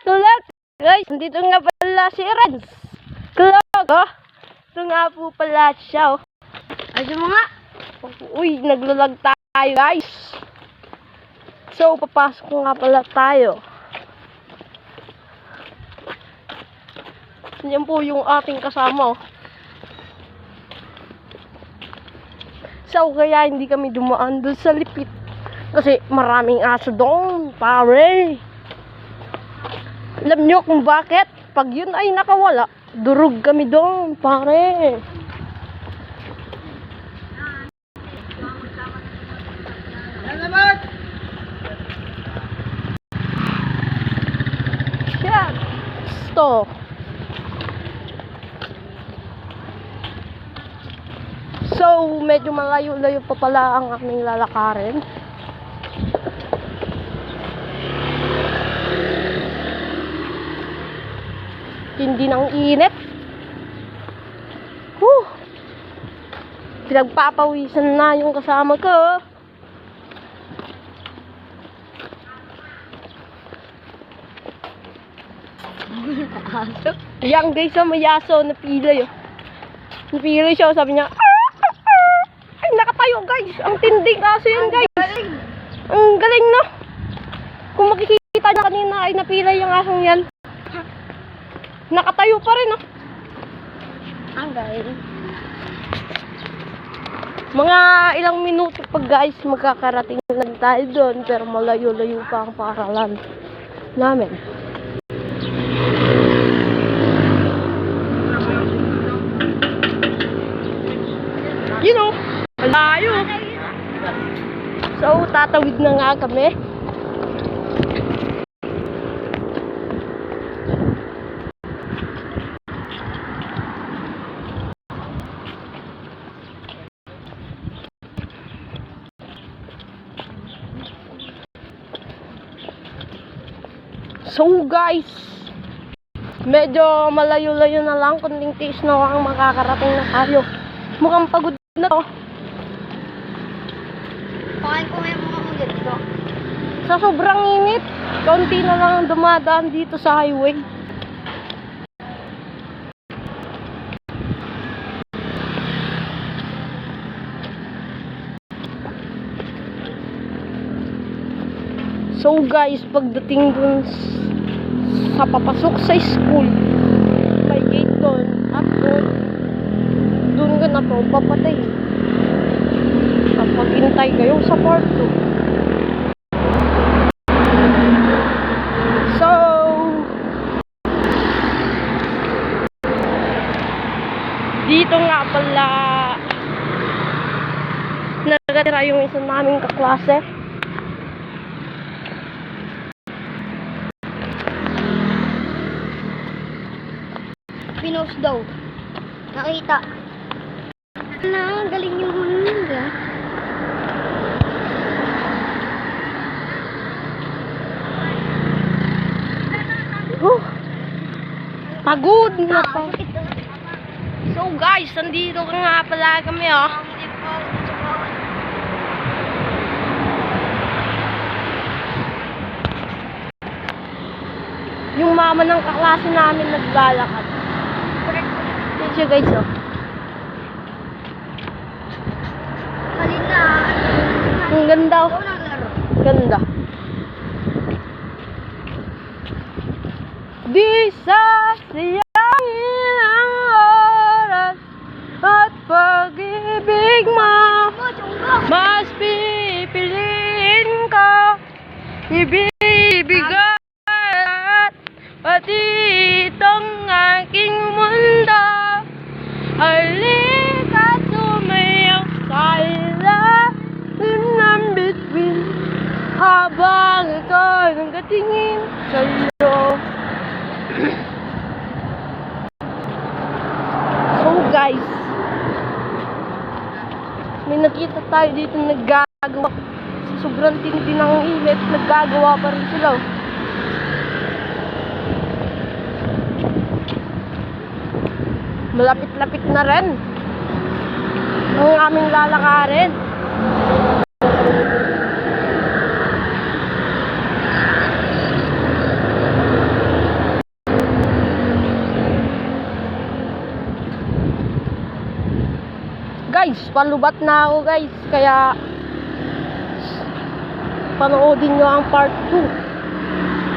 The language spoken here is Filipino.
Tulak! Guys, nandito nga pala si Renz. Tulak, oh. Ito nga po pala siya, oh. Ayun mga. Uy, naglalag tayo, guys. So, papasok nga pala tayo. Yan po yung ating kasama, oh. So, kaya hindi kami dumaan doon sa lipit. Kasi maraming aso doon, pare. Alam nyo kung bakit? Pag yun ay nakawala, durog kami doon, pare. Shit! Stop! So, medyo malayo-layo pa pala ang aming lalakarin. Hindi ng init. Pinagpapawisan na yung kasama ko. Yang guys, may aso na pilay. Napilay siya, sabi niya, ay, nakatayo guys. Ang tinding aso yun guys. Ang galing, no? Kung makikita niya kanina ay napilay yung asong yan. Nakatayo pa rin, no? Ang galing. Mga ilang minuto pa guys, magkakarating lang tayo doon. Pero malayo-layo pa ang paaralan namin. You know, malayo. So, tatawid na nga kami. So guys, medyo malayo-layo na lang, kunding tiis na ang makakarating na tayo. Mukhang pagod na to. Pakain ko ngayon mga ulit ko. Sa sobrang init, konti na lang ang dumadaan dito sa highway. So guys, pagdating dun sa papasok sa school, may gate doon at doon ka na to papatay. At maghintay kayo sa part 2. So, dito nga pala nagatira yung isa naming kaklase. Pinos daw. Nakita. Na, galing yung huli. Pagod na pa. So guys, nandito nga pala kami, oh. Yung mama ng kaklase namin naglalakad. Yan siya guys, oh. Halina. Ang ganda, oh. Ganda. Di sa siyangin ang oras at pag-ibig mo, mas pipiliin ko ibibigay at pati itong aking mundo. Halika't sumayaw sa ilalim ng bituin habang ikaw nakatingin sa'yo. So guys, may nakita tayo dito naggagawa. Sobrang tindi ng init, naggagawa pa rin sila. Malapit-lapit na rin ang aming lalakarin. guys, palubat na ako guys, kaya panoodin nyo ang part 2.